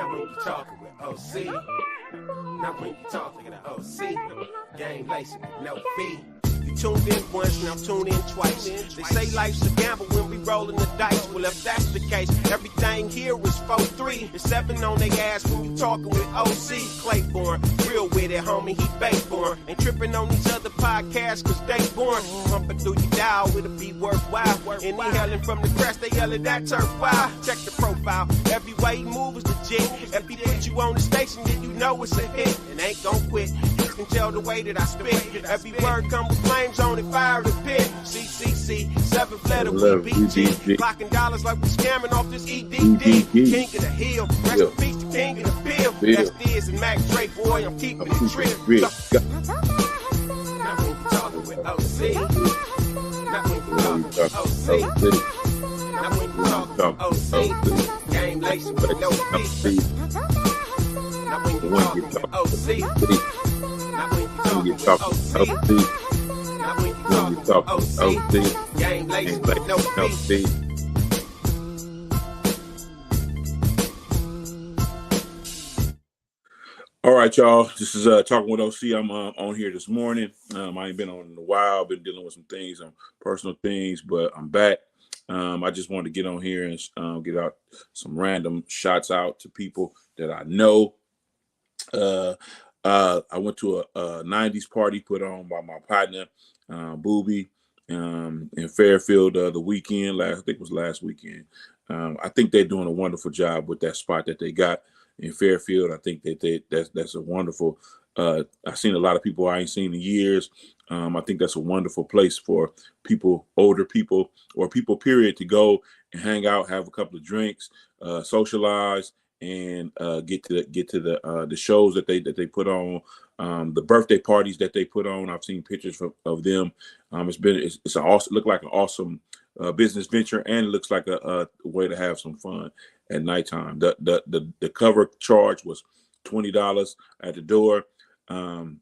Now when you talking with OC, now when you talking to OC, game lacing with no fee. You tuned in once, now tune in twice. They say life's a gamble when we rollin' the dice. Well, if that's the case, everything here is 4-3. It's 7 on they ass when you talking with OC. Claiborne, real with it, homie, he Bayborn. Ain't tripping on these other podcasts, cause they born. Pumping through your dial, it'll be worthwhile. And he yelling from the crest, they yelling that turf wild. Check the profile, every way he moves is legit. If he put you on the station, then you know it's a hit. And ain't gon' quit, you can tell the way that I spit. Every word come with flames on it, fire the pit. CCC, 7th letter, we BG. Clocking dollars like we scamming off this EDD. King of the hill, rest in peace, the king of the bill. That's Diz and Mac Dre, boy, I'm keeping it trip. Now when you talking with OC, now when you talking with OC, now when you talking with OC, game lacing with no fee. Now when you talking with OC, now when you talking with OC. When you talk OC, game lacing with no fee. All right, y'all. This is Talking with OC. I'm on here this morning. I ain't been on in a while. Been dealing with some things, some personal things, but I'm back. I just wanted to get on here and get out some random shots out to people that I know. I went to a 90s party put on by my partner, Booby, in Fairfield the weekend. I think it was last weekend. I think they're doing a wonderful job with that spot that they got in Fairfield. I think that's a wonderful. I've seen a lot of people I ain't seen in years. I think that's a wonderful place for people, older people, or people, period, to go and hang out, have a couple of drinks, socialize, and get to the shows that they put on, the birthday parties that they put on. I've seen pictures of them. It's an awesome, look like an awesome business venture, and it looks like a way to have some fun at nighttime. The cover charge was $20 at the door, but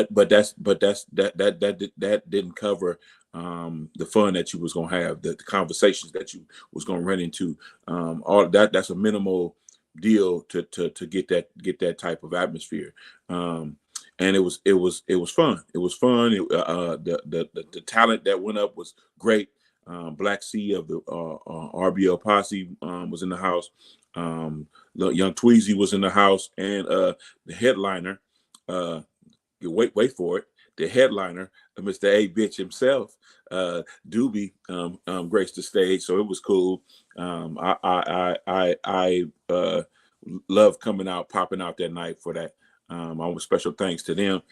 that didn't cover the fun that you was gonna have, the conversations that you was gonna run into. All that's a minimal deal to get that type of atmosphere. And it was fun. It was fun. The talent that went up was great. Black C of the RBL Posse was in the house. Young Tweezy was in the house, and the headliner, wait for it, the headliner, Mr. A Bitch himself, Doobie, graced the stage, so it was cool. I love coming out, popping out that night for that. Always special thanks to them.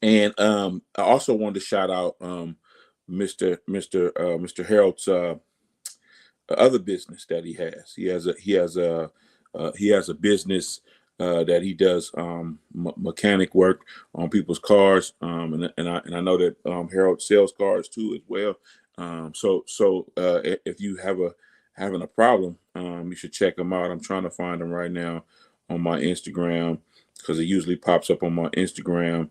And I also wanted to shout out Mr. Harold's other business that he has. He has a business that he does mechanic work on people's cars, and I know that Harold sells cars too as well. So if you having a problem, you should check him out. I'm trying to find him right now on my Instagram, because it usually pops up on my Instagram.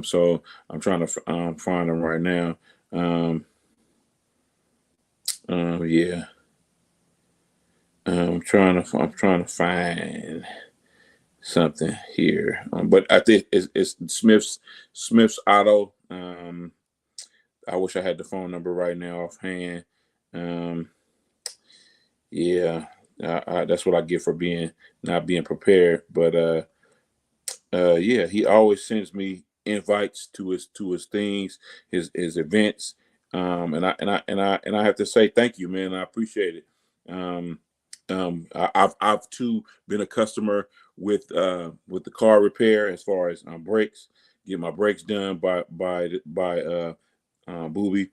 So I'm trying to find him right now. Yeah. I'm trying to find something here, but I think it's Smith's Auto. I wish I had the phone number right now offhand. Yeah, that's what I get for not being prepared. But yeah, he always sends me invites to his things, his events, and I have to say thank you, man. I appreciate it. I've too been a customer with the car repair as far as brakes. Get my brakes done by Booby.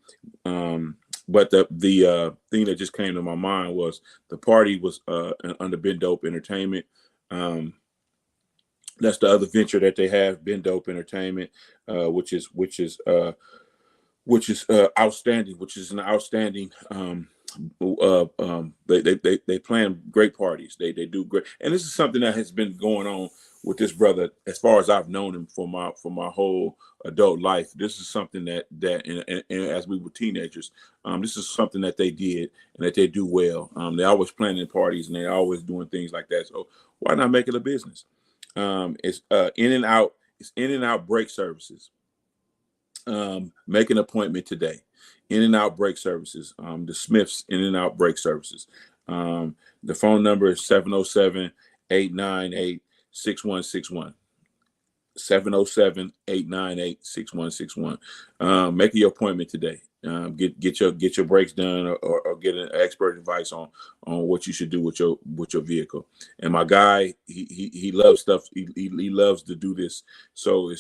But the thing that just came to my mind was the party was under Ben Dope Entertainment. That's the other venture that they have, Ben Dope Entertainment, which is outstanding, which is an outstanding they plan great parties. They do great, and this is something that has been going on with this brother as far as I've known him for my whole adult life. This is something that and as we were teenagers, this is something that they did and that they do well. They always planning parties and they're always doing things like that. So why not make it a business? It's in and out. It's in and out brake services. Make an appointment today. In and out brake services. The Smiths In and Out brake services. The phone number is 707-898-6161. 707-898-6161. Make your appointment today. Get your brakes done or get an expert advice on what you should do with your vehicle. And my guy, he loves stuff. He loves to do this. So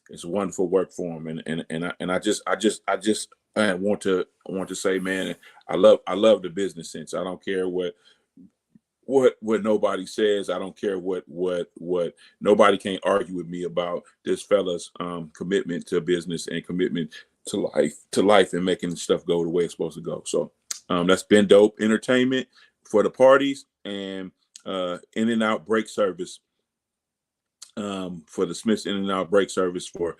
it's wonderful work for him. And I just want to say, man, I love the business sense. I don't care what nobody says. I don't care what nobody can't argue with me about this fella's commitment to business and commitment to life and making stuff go the way it's supposed to go. So that's been dope entertainment for the parties and In and Out brake service for the Smiths In and Out brake service for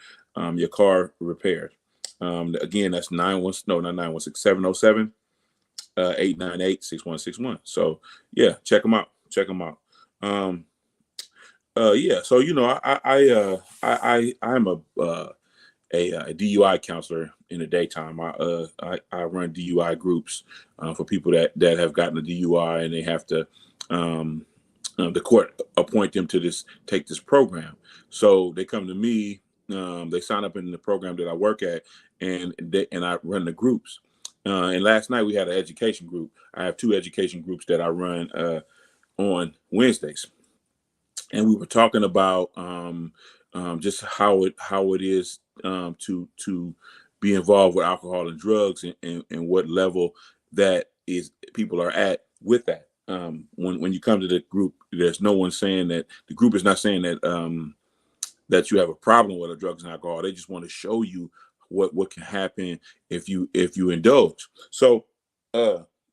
your car repaired. Again, that's 707 898-6161. So yeah, check them out. Yeah. So I'm a DUI counselor in the daytime. I run DUI groups for people that have gotten a DUI and they have to the court appoint them to take this program. So they come to me. They sign up in the program that I work at, and I run the groups. And last night we had an education group. I have 2 education groups that I run on Wednesdays, and we were talking about just how it is to be involved with alcohol and drugs, and what level that is people are at with that. When you come to the group, there's no one saying that the group is not saying that that you have a problem with drugs and alcohol. They just want to show you what can happen if you indulge. So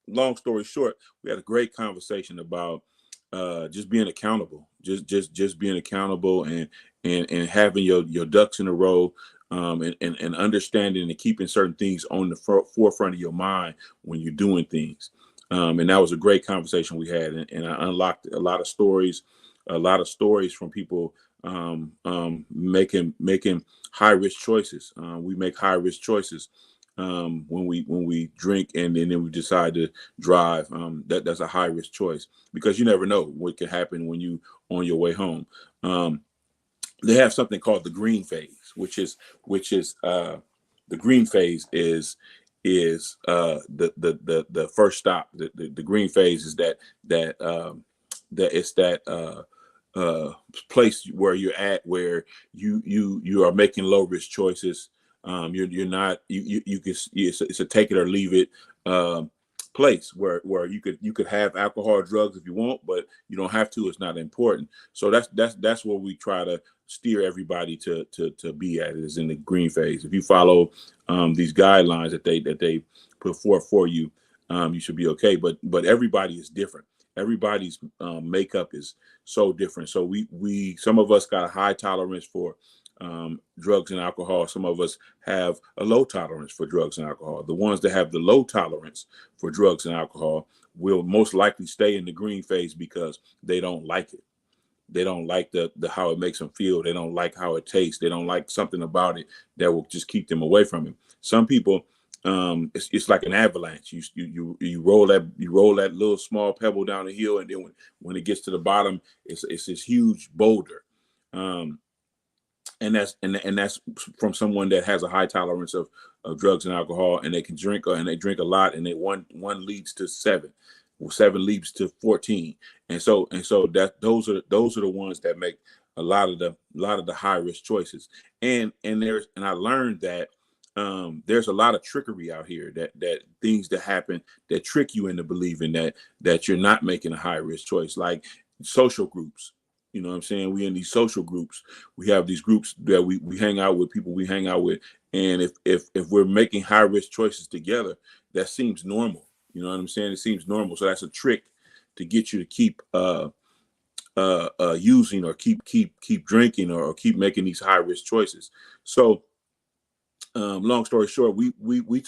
long story short, we had a great conversation about just being accountable, just being accountable and having your ducks in a row, and understanding and keeping certain things on the forefront of your mind when you're doing things. And that was a great conversation we had, and I unlocked a lot of stories from people making high risk choices. We make high risk choices when we drink and then we decide to drive. That's a high risk choice because you never know what could happen when you on your way home. They have something called the green phase, which is the green phase is the first stop. The green phase is that it's that place where you're at, where you are making low risk choices. You're not it's a take it or leave it place where you could have alcohol or drugs if you want, but you don't have to. It's not important. So that's where we try to steer everybody to be at, is in the green phase. If you follow these guidelines that they put forth for you, you should be okay. But everybody is different. Everybody's makeup is so different. So we some of us got a high tolerance for drugs and alcohol. Some of us have a low tolerance for drugs and alcohol. The ones that have the low tolerance for drugs and alcohol will most likely stay in the green phase because they don't like it. They don't like the how it makes them feel. They don't like how it tastes. They don't like something about it that will just keep them away from it. Some people, it's like an avalanche. You roll that little small pebble down the hill, and then when it gets to the bottom, it's this huge boulder. And that's from someone that has a high tolerance of drugs and alcohol, and they can drink, and they drink a lot, and one leads to 7 leads to 14, and so that those are the ones that make a lot of the high risk choices. And I learned that there's a lot of trickery out here, that things that happen that trick you into believing that you're not making a high risk choice, like social groups. You know what I'm saying? We in these social groups. We have these groups that we hang out with, people we hang out with. And if we're making high risk choices together, that seems normal. You know what I'm saying? It seems normal. So that's a trick to get you to keep using or keep drinking or keep making these high risk choices. So long story short, we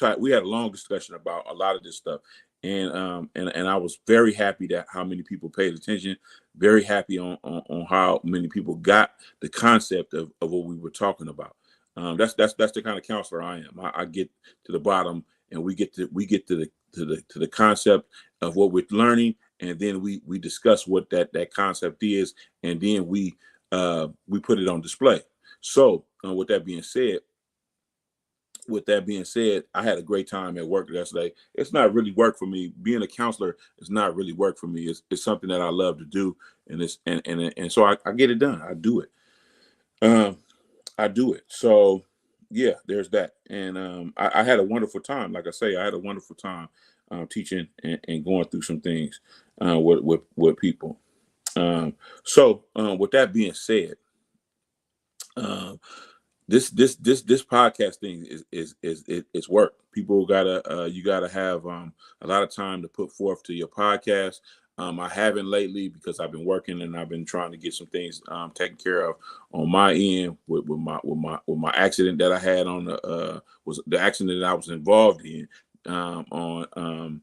had a long discussion about a lot of this stuff, and I was very happy that how many people paid attention. Very happy on how many people got the concept of what we were talking about. That's the kind of counselor I am. I get to the bottom, and we get to the concept of what we're learning, and then we discuss what that concept is, and then we put it on display. So with that being said, I had a great time at work yesterday. It's not really work for me. Being a counselor is not really work for me. It's something that I love to do, and so I get it done. I do it. I do it. So yeah, there's that. And I had a wonderful time. Like I say, I had a wonderful time teaching and going through some things with people. So with that being said, this podcast thing is work. People you gotta have a lot of time to put forth to your podcast. I haven't lately because I've been working and I've been trying to get some things taken care of on my end with my accident that I had on was the accident that I was involved in on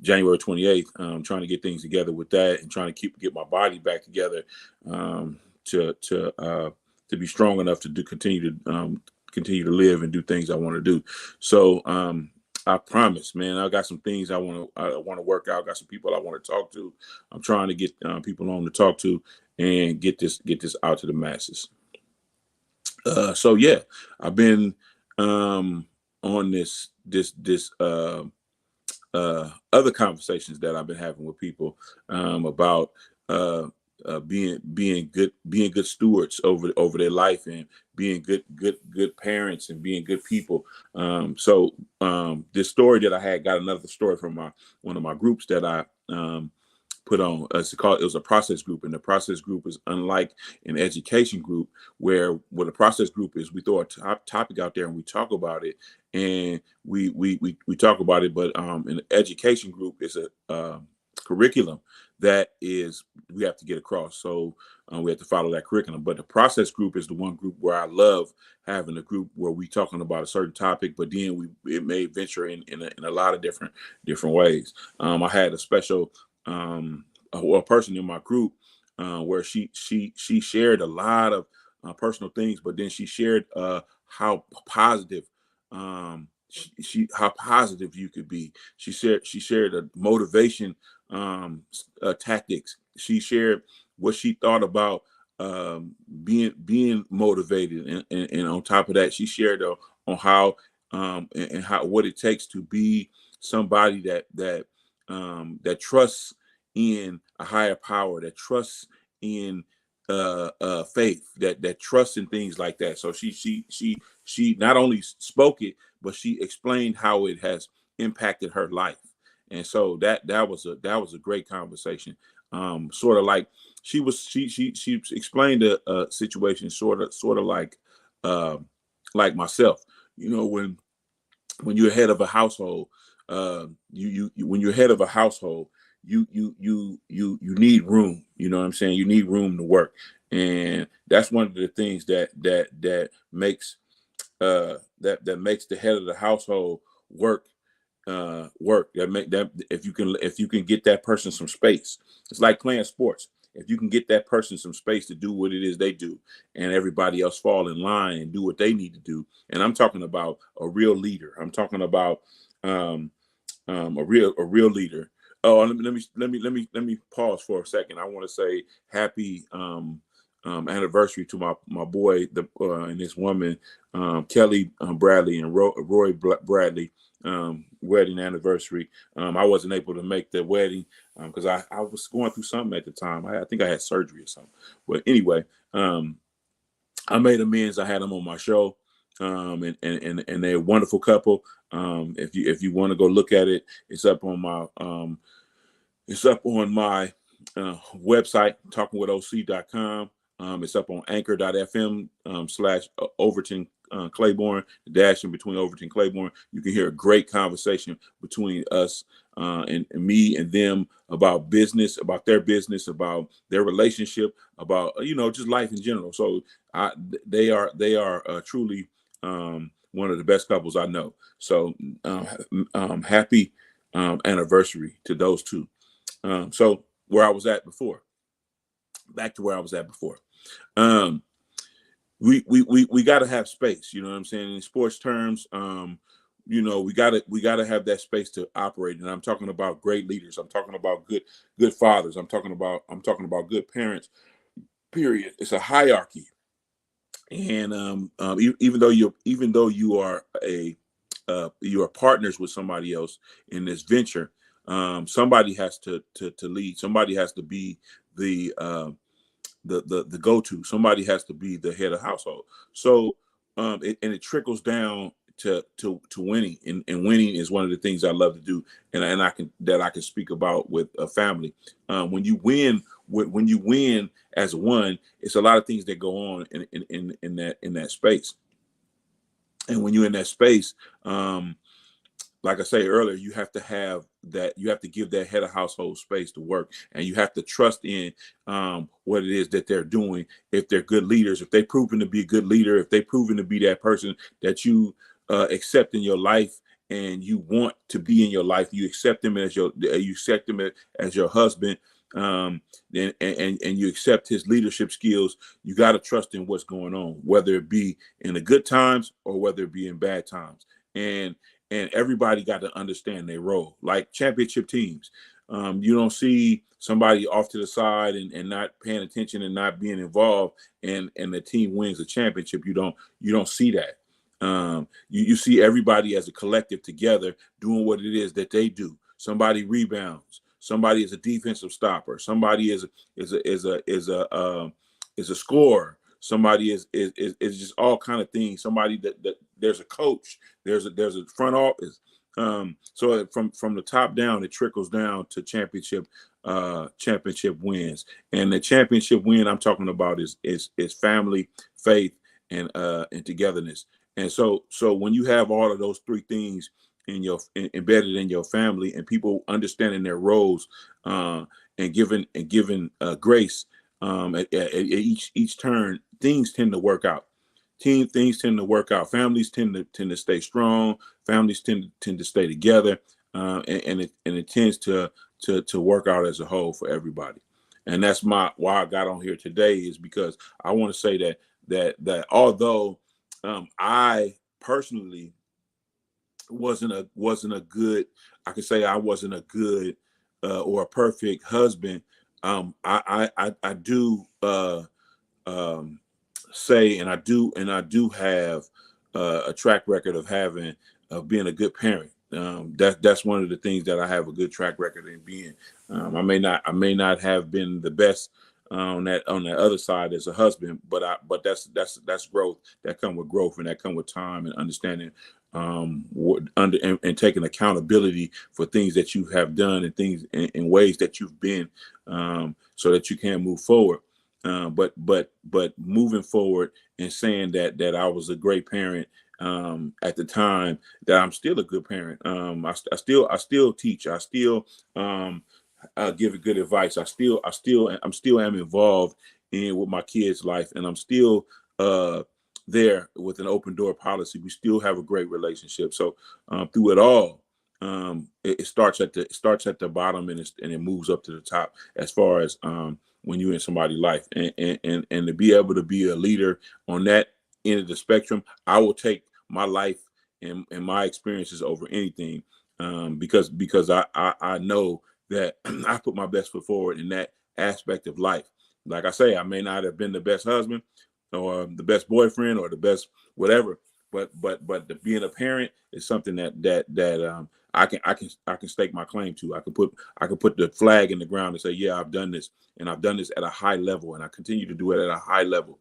January 28th. Trying to get things together with that and trying to get my body back together to be strong enough to continue to live and do things I want to do. So I promise, man, I got some things I want to work out. I got some people I want to talk to. I'm trying to get people on to talk to and get this out to the masses. So yeah, I've been on this other conversations that I've been having with people about being good stewards over their life and being good parents and being good people. So this story that I had got another story from one of my groups that I put on. It was a process group, and the process group is unlike an education group where what a process group is. We throw a topic out there and we talk about it, and we talk about it. But an education group is a curriculum that is we have to get across. So we have to follow that curriculum. But the process group is the one group where I love having a group where we talking about a certain topic, but then it may venture in a lot of different ways. I had a special a person in my group where she shared a lot of personal things, but then she shared how positive how positive you could be. She shared a motivation tactics. She shared what she thought about being motivated, and on top of that, she shared on how and how what it takes to be somebody that trusts in a higher power, that trusts in faith, that trusts in things like that. So she not only spoke it, but she explained how it has impacted her life. And so that was a great conversation. Sort of like she explained a situation sort of like myself. You know, when you're head of a household, when you're head of a household, you need room. You know what I'm saying? You need room to work, and that's one of the things that makes that makes the head of the household work. That if you can get that person some space. It's like playing sports. If you can get that person some space to do what it is they do, and everybody else fall in line and do what they need to do. And I'm talking about a real leader. I'm talking about a real leader. Oh, let me pause for a second. I want to say happy anniversary to my boy and his woman, Kelly Bradley and Roy Bradley. Wedding anniversary. I wasn't able to make the wedding because I was going through something at the time. I think I had surgery or something. But anyway, I made amends. I had them on my show, and they're a wonderful couple. If you want to go look at it, it's up on my website, talkingwithoc.com. It's up on anchor.fm / Overton Claiborne, dash in between Overton Claiborne. You can hear a great conversation between us and me and them about business, about their business, about their relationship, about just life in general. So they are truly one of the best couples I know. So happy anniversary to those two. So where I was at before, back to where I was at before. We got to have space. You know what I'm saying? In sports terms, we got to have that space to operate. And I'm talking about great leaders. I'm talking about good fathers. I'm talking about good parents. Period. It's a hierarchy. And even though you are partners with somebody else in this venture, somebody has to lead. Somebody has to be the go-to. Somebody has to be the head of household. So it trickles down to winning, and winning is one of the things I love to do, and I can speak about with a family. When you win as one, it's a lot of things that go on in that space. And when you're in that space, like I say earlier, you have to have that. You have to give that head of household space to work, and you have to trust in what it is that they're doing. If they're good leaders, if they've proven to be a good leader, if they've proven to be that person that you accept in your life and you want to be in your life, you accept them as your husband, and you accept his leadership skills. You got to trust in what's going on, whether it be in the good times or whether it be in bad times. And everybody got to understand their role. Like championship teams, you don't see somebody off to the side and not paying attention and not being involved, and the team wins the championship. You don't see that. You see everybody as a collective together doing what it is that they do. Somebody rebounds. Somebody is a defensive stopper. Somebody is a scorer. Somebody is just all kind of things. Somebody that there's a coach. There's a front office. So from the top down, it trickles down to championship wins. And the championship win I'm talking about is family, faith, and togetherness. And so when you have all of those three things embedded in your family, and people understanding their roles, and giving grace at each turn, things tend to work out. Things tend to work out. Families tend to stay strong. Families tend to stay together, and it tends to work out as a whole for everybody. And that's why I got on here today, is because I want to say that although I personally wasn't a good, I could say I wasn't a good or a perfect husband. I do say, and I do have a track record of being a good parent. That's one of the things that I have a good track record in being. I may not have been the best on that other side as a husband, but that's growth. That come with growth, and that come with time and understanding and taking accountability for things that you have done and things in ways that you've been, so that you can move forward. But moving forward and saying that I was a great parent at the time, that I'm still a good parent. I still teach. I still give good advice. I'm still am involved with my kids' life, and I'm still there with an open door policy. We still have a great relationship. So through it all, it starts at the bottom, and it moves up to the top as far as when you're in somebody's life, and to be able to be a leader on that end of the spectrum. I will take my life and my experiences over anything, because I know that I put my best foot forward in that aspect of life. Like I say, I may not have been the best husband or the best boyfriend or the best whatever, but being a parent is something that I can stake my claim to. I can put the flag in the ground and say, yeah, I've done this, and I've done this at a high level, and I continue to do it at a high level,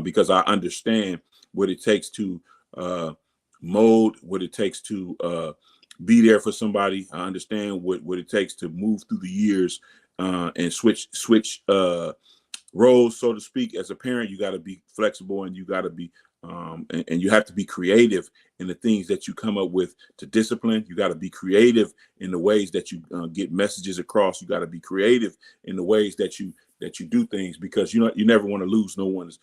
because I understand what it takes to mold, what it takes to be there for somebody. I understand what it takes to move through the years and switch roles, so to speak. As a parent, you got to be flexible, and you got to be and you have to be creative in the things that you come up with to discipline. You got to be creative in the ways that you get messages across. You got to be creative in the ways that you do things, because you never want to lose no one's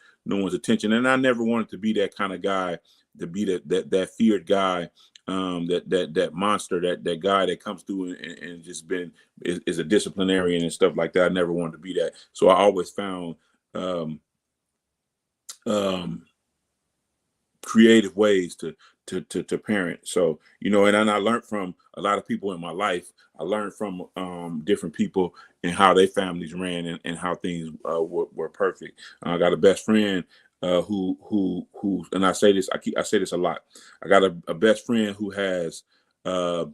attention. And I never wanted to be that kind of guy, to be that feared guy, that monster, that guy that comes through and just is a disciplinarian and stuff like that. I never wanted to be that. So I always found creative ways to parent. So, and I learned from a lot of people in my life. I learned from different people and how their families ran, and how things were perfect. I got a best friend who, and I say this, I say this a lot. I got a best friend who has, parents,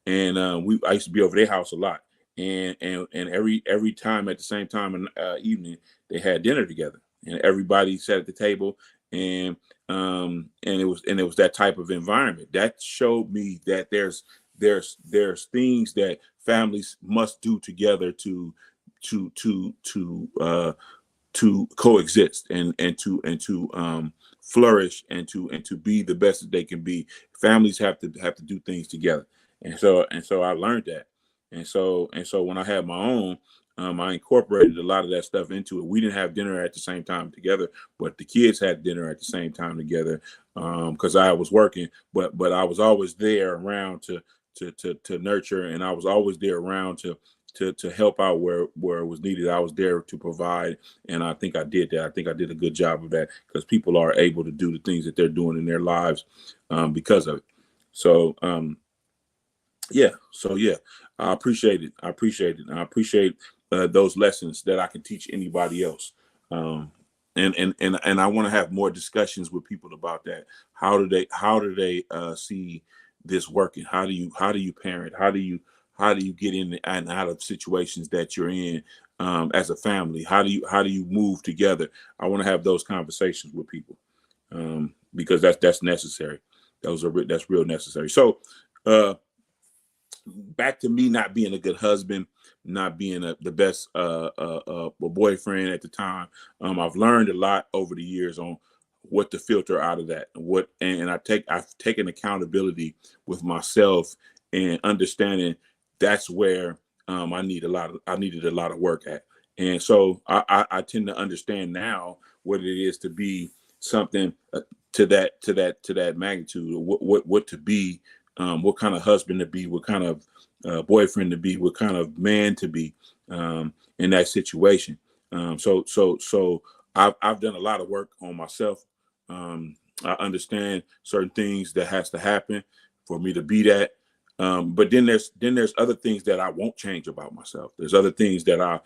and I used to be over their house a lot, and every time at the same time in evening, they had dinner together, and everybody sat at the table, and it was that type of environment that showed me that there's things that families must do together to coexist and to flourish and to be the best that they can be. Families have to do things together, and so I learned that, and so when I had my own, I incorporated a lot of that stuff into it. We didn't have dinner at the same time together, but the kids had dinner at the same time together, because I was working, but I was always there around to nurture, and I was always there around to help out where it was needed. I was there to provide, and I think I did that. I think I did a good job of that, because people are able to do the things that they're doing in their lives because of it. So yeah, I appreciate it. I appreciate those lessons that I can teach anybody else. And I want to have more discussions with people about that. How do they see this working? How do you parent? How do you get in and out of situations that you're in as a family? How do you move together? I want to have those conversations with people because that's necessary. That's real necessary. So back to me not being a good husband, not being the best boyfriend at the time. I've learned a lot over the years on what to filter out of that, I've taken accountability with myself and understanding that's where I needed a lot of work at. And so I tend to understand now what it is to be something to that magnitude, what to be, what kind of husband to be, what kind of boyfriend to be, what kind of man to be in that situation. So I've done a lot of work on myself. I understand certain things that has to happen for me to be that. But then there's other things that I won't change about myself. There's other things that I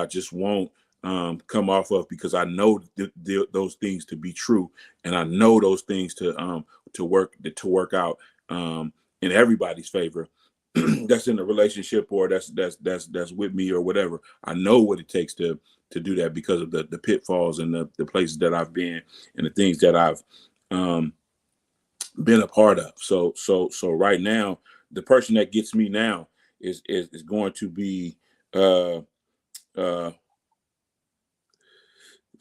just won't come off of, because I know those things to be true, and I know those things to work out in everybody's favor. That's in a relationship, or that's with me or whatever. I know what it takes to do that because of the pitfalls and the places that I've been and the things that I've been a part of. So right now, the person that gets me now is going to be the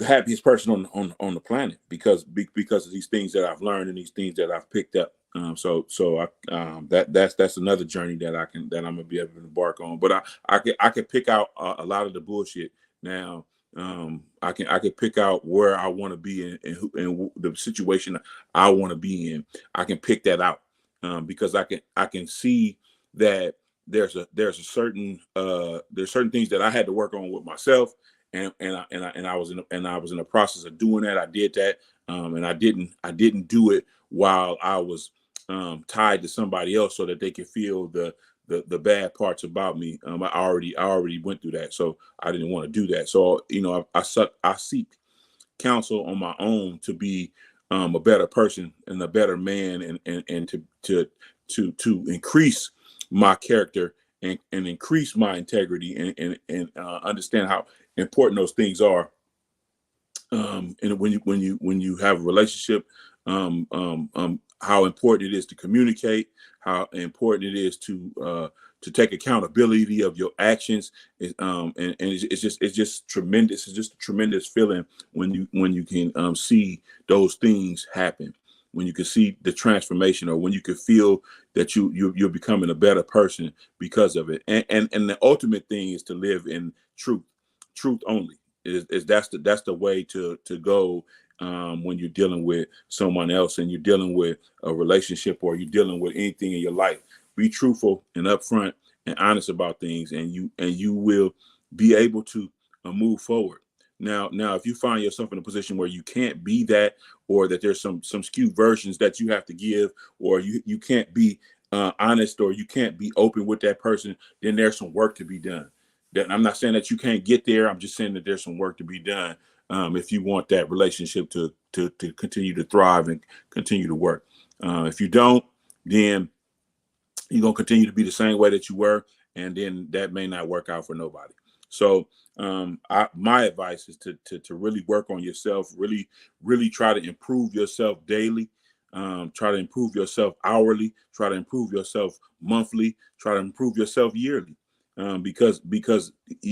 happiest person on the planet because of these things that I've learned and these things that I've picked up. That's another journey that I'm gonna be able to embark on. But I can pick out a lot of the bullshit now. I can pick out where I want to be and the situation I want to be in. I can pick that out because I can see that there's certain things that I had to work on with myself, and I was in the process of doing that. I did that, and I didn't do it while I was tied to somebody else so that they could feel the bad parts about me. I already went through that, so I didn't want to do that. So I seek counsel on my own to be a better person and a better man, and to increase my character and increase my integrity and understand how important those things are. And when you have a relationship, how important it is to communicate, how important it is to take accountability of your actions. And it's just tremendous. It's just a tremendous feeling when you can see those things happen, when you can see the transformation, or when you can feel that you're becoming a better person because of it. And the ultimate thing is to live in truth only. Is that's the way to go when you're dealing with someone else and you're dealing with a relationship or you're dealing with anything in your life. Be truthful and upfront and honest about things, and you will be able to move forward. Now, if you find yourself in a position where you can't be that, or that there's some skewed versions that you have to give, or you can't be honest, or you can't be open with that person, then there's some work to be done. That I'm not saying that you can't get there. I'm just saying that there's some work to be done if you want that relationship to continue to thrive and continue to work. If you don't, then you're going to continue to be the same way that you were, and then that may not work out for nobody. So my advice is to really work on yourself, really try to improve yourself daily, try to improve yourself hourly, try to improve yourself monthly, try to improve yourself yearly. Because we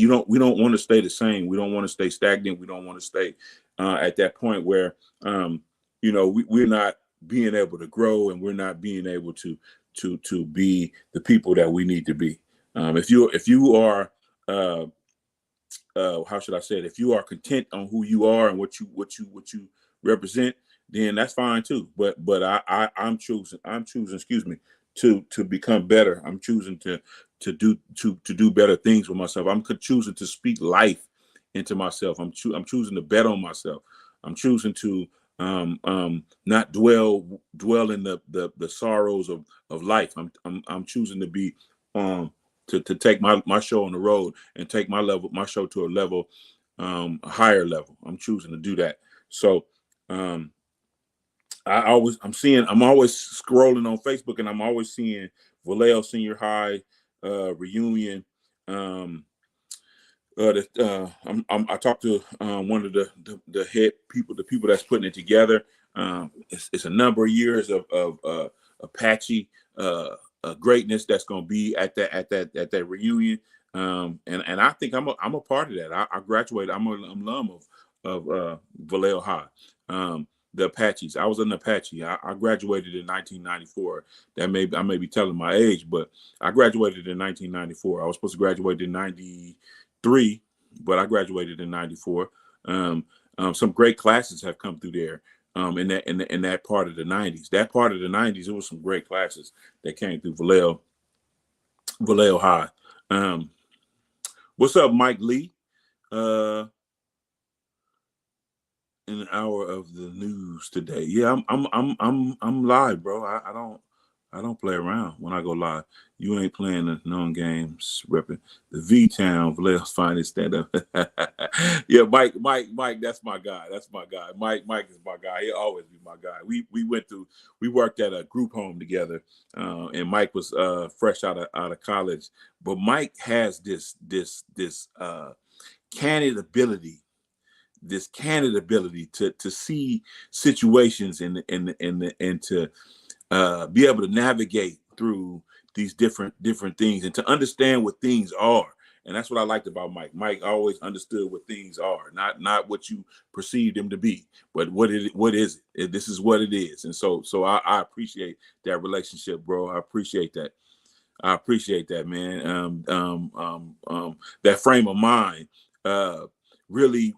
don't want to stay the same. We don't want to stay stagnant. We don't want to stay at that point where we're not being able to grow, and we're not being able to be the people that we need to be. If you are how should I say it? If you are content on who you are and what you represent, then that's fine too. But I'm choosing, excuse me, to become better. I'm choosing to do better things with myself. I'm choosing to speak life into myself. I'm choosing to bet on myself. I'm choosing to not dwell in the sorrows of life. I'm choosing to be to take my show on the road and take my show to a level, a higher level. I'm choosing to do that. So I'm always scrolling on Facebook, and I'm always seeing Vallejo Senior High reunion. I talked to one of the head people, the people that's putting it together. It's a number of years of Apache greatness that's going to be at that reunion, and I think I'm a part of that. I graduated. I'm an alum of Vallejo High. The Apaches. I was an Apache. I graduated in 1994. I may be telling my age, but I graduated in 1994. I was supposed to graduate in 93, but I graduated in 94. Some great classes have come through there in that part of the 90s. That part of the 90s, it was some great classes that came through Vallejo High. What's up, Mike Lee? In an hour of the news today. Yeah, I'm live, bro. I don't play around when I go live. You ain't playing the known games, repping the V-Town, Vallejo's finest stand-up. Yeah, Mike, that's my guy. That's my guy. Mike is my guy. He'll always be my guy. We worked at a group home together, and Mike was fresh out of college. But Mike has this candid ability to see situations and to be able to navigate through these different things and to understand what things are. And that's what I liked about Mike. Mike always understood what things are, not what you perceive them to be, but what is it? This is what it is. And so I appreciate that relationship, bro. I appreciate that. Man. That frame of mind, really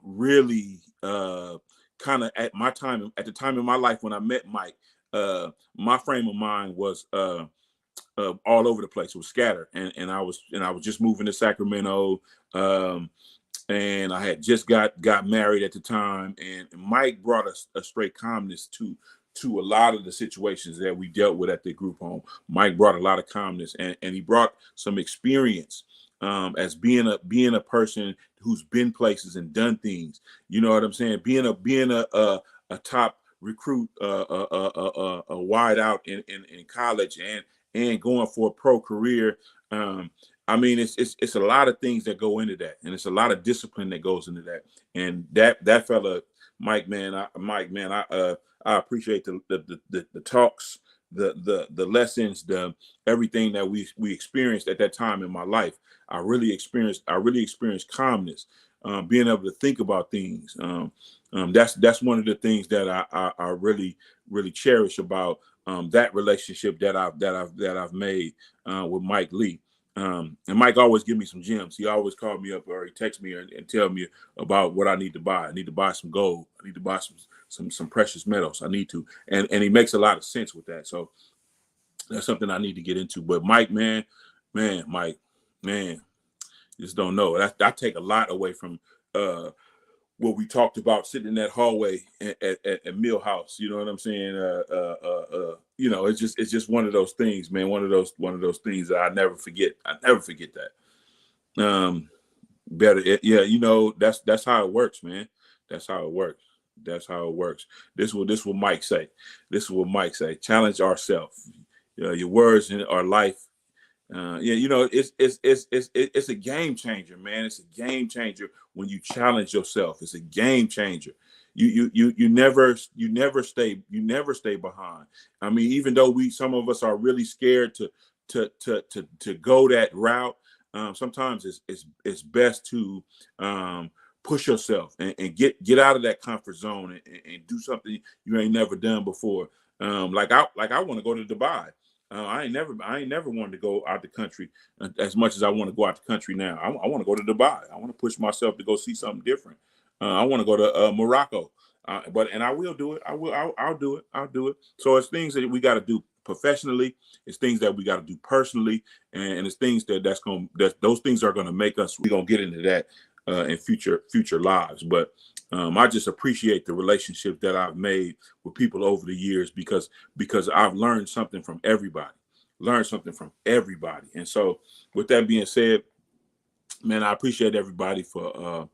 kind of at the time in my life when I met Mike, my frame of mind was all over the place. It was scattered, and I was just moving to Sacramento, and I had just got married at the time, and Mike brought a straight calmness to a lot of the situations that we dealt with at the group home. Mike brought a lot of calmness, and he brought some experience as being a person who's been places and done things. You know what I'm saying? Being a top recruit, a wide out in college, and going for a pro career. I mean, it's a lot of things that go into that, and it's a lot of discipline that goes into that. And that fella, Mike, man, I appreciate the talks, the lessons, the everything that we experienced at that time in my life. I really experienced calmness, being able to think about things. That's one of the things that I really cherish about that relationship that I've made with Mike Lee. And Mike always give me some gems. He always called me up or he text me and tell me about what I need to buy. I need to buy some gold. I need to buy some precious metals. I need to, and he makes a lot of sense with that. So that's something I need to get into. But Mike, Mike, just don't know. I take a lot away from what we talked about sitting in that hallway at Millhouse. You know what I'm saying? You know, it's just one of those things, man. One of those things that I never forget. I never forget that. Yeah, you know, that's how it works, man. That's how it works. That's how it works. This is what Mike say. This is what Mike say. Challenge ourselves. Your words in our life. Yeah, you know, it's a game changer, man. It's a game changer when you challenge yourself. It's a game changer. You never stay behind. I mean, even though some of us are really scared to go that route, sometimes it's best to push yourself and get out of that comfort zone and do something you ain't never done before. Like I want to go to Dubai. I ain't never wanted to go out the country as much as I want to go out the country now. I want to go to Dubai. I want to push myself to go see something different. I want to go to Morocco, and I will do it. I'll do it. I'll do it. So it's things that we got to do professionally. It's things that we got to do personally, and it's things those things are going to make us. We're going to get into that in future lives, but. I just appreciate the relationship that I've made with people over the years because I've learned something from everybody. And so with that being said, man, I appreciate everybody for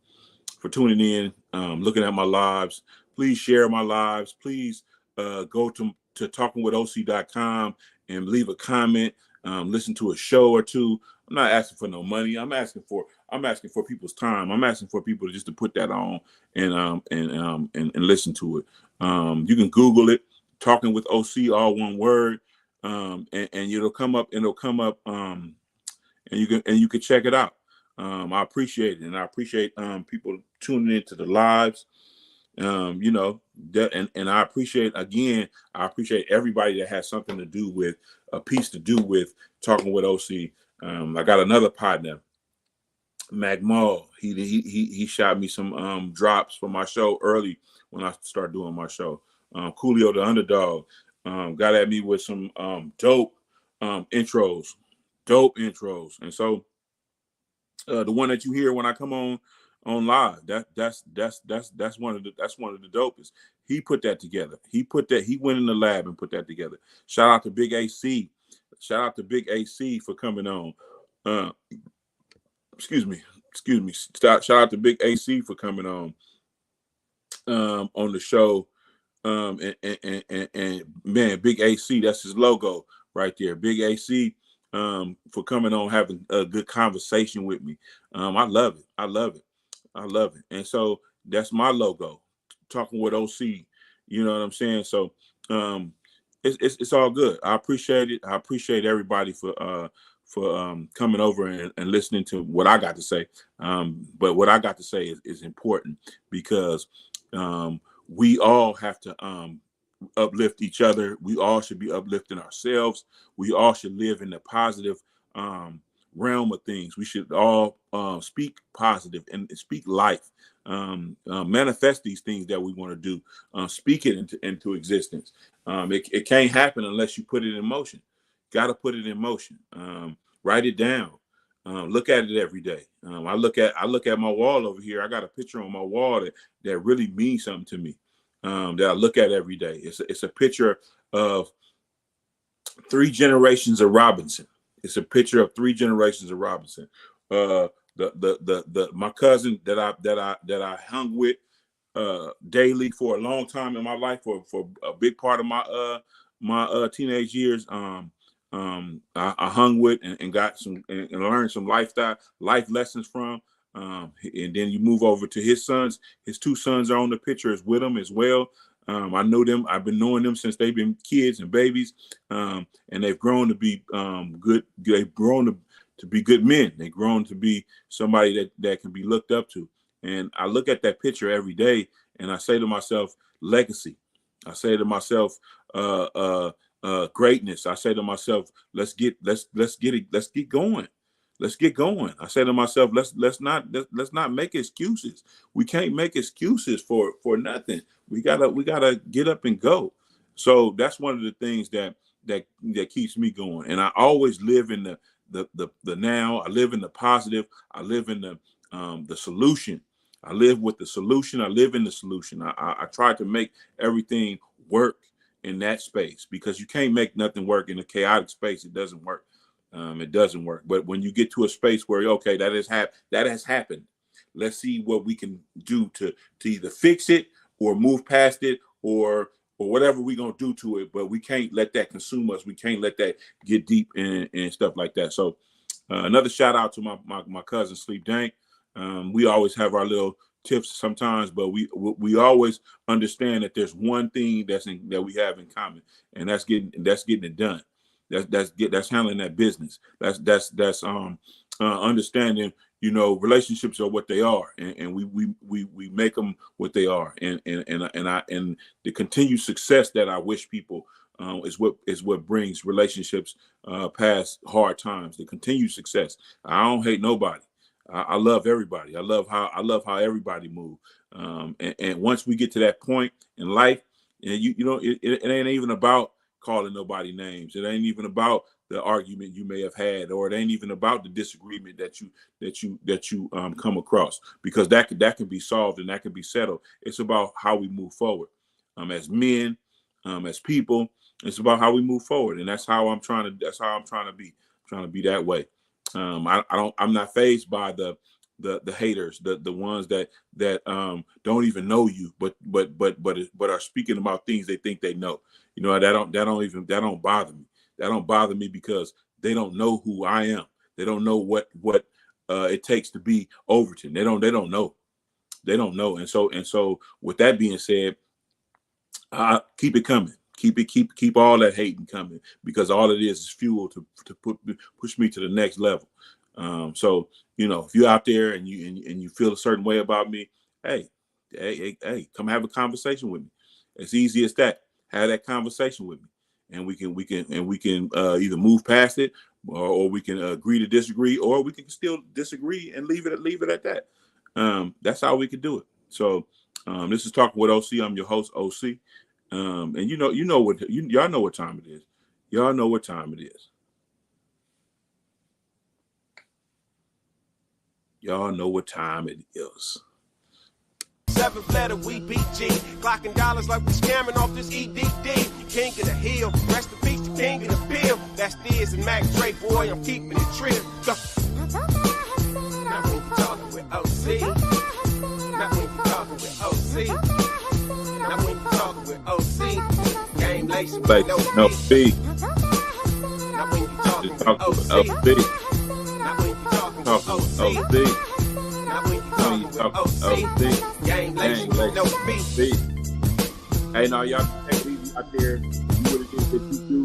tuning in, looking at my lives. Please share my lives. Please go to talkingwithoc.com and leave a comment, listen to a show or two. I'm not asking for no money. I'm asking for people's time. I'm asking for people just to put that on and listen to it. You can Google it, Talking with OC, all one word, and it'll come up. And you can check it out. I appreciate it, and I appreciate people tuning into the lives. You know that, and I appreciate everybody that has something to do with a piece to do with Talking with OC. I got another partner, Mac Mall. He shot me some drops for my show early when I started doing my show. Coolio the Underdog got at me with some dope intros, and so the one that you hear when I come on live, that's one of the dopest. He put that together. He went in the lab and put that together. Shout out to Big AC. Shout out to Big AC for coming on. Excuse me. Shout out to Big AC for coming on the show. And man, Big AC, that's his logo right there. Big AC for coming on, having a good conversation with me. I love it. And so that's my logo, Talking with OC. You know what I'm saying? So it's all good. I appreciate it. I appreciate everybody for coming over and listening to what I got to say. But what I got to say is important because we all have to uplift each other. We all should be uplifting ourselves. We all should live in the positive realm of things. We should all speak positive and speak life. Manifest these things that we want to do. Speak it into existence. It can't happen unless you put it in motion. Got to put it in motion. Write it down. Look at it every day. I look at my wall over here. I got a picture on my wall that really means something to me. That I look at every day. It's a picture of 3 generations of Robinson. It's a picture of 3 generations of Robinson. My cousin that I hung with daily for a long time in my life for a big part of my teenage years. I hung with and got some and learned some life lessons from. And then you move over to his sons. His 2 sons are on the picture with him as well. I know them. I've been knowing them since they've been kids and babies, and they've grown to be good. They've grown to be good men. They've grown to be somebody that can be looked up to. And I look at that picture every day, and I say to myself, legacy. I say to myself, greatness. I say to myself, let's get going. Let's get going. I say to myself, let's not make excuses. We can't make excuses for nothing. We gotta get up and go. So that's one of the things that keeps me going. And I always live in the now. I live in the positive. I live in the solution. I live with the solution. I live in the solution. I try to make everything work in that space, because you can't make nothing work in a chaotic space. It doesn't work. It doesn't work. But when you get to a space where, okay, that has happened, let's see what we can do to either fix it or move past it or whatever we're going to do to it. But we can't let that consume us. We can't let that get deep and stuff like that. So another shout out to my cousin Sleep Dank. We always have our little tips sometimes, but we always understand that there's one thing that we have in common, and that's getting it done. That's handling that business. That's understanding, relationships are what they are, and we make them what they are, and the continued success that I wish people is what brings relationships past hard times. The continued success. I don't hate nobody. I love everybody. I love how everybody move. And once we get to that point in life, and it ain't even about calling nobody names. It ain't even about the argument you may have had, or it ain't even about the disagreement that you come across, because that can be solved and that can be settled. It's about how we move forward, as men, as people. It's about how we move forward, and that's how I'm trying to be. I'm trying to be that way. I'm not fazed by the haters, the ones that don't even know you, but are speaking about things they think they know. That don't bother me. That don't bother me because they don't know who I am. They don't know what it takes to be Overton. They don't know. They don't know. And so with that being said, keep it coming. Keep all that hating coming, because all it is fuel to push me to the next level. So if you're out there and you feel a certain way about me, hey, come have a conversation with me. It's easy as that. Have that conversation with me, and we can either move past it, or we can agree to disagree, or we can still disagree and leave it at that. That's how we can do it. So this is Talking with OC. I'm your host, OC. And y'all know what time it is. Y'all know what time it is. Y'all know what time it is. 7th letter, we BG. Clocking dollars like we scamming off this EDD. King of the hill, rest in peace to King of the bill. That's Diz and Mac Dre, boy, I'm keeping it trill. Go. Now when you talking with OC. Now when you talking with OC. Now when you talking with OC. Game lacing with no fee. Now when you talking with OC. Now when you talking with OC. Now when you talking with OC. Gang lacing with no fee. Hey, now y'all take it easy out there. Do what it is that you do.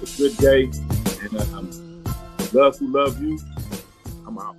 It's a good day. And love who love you. I'm out.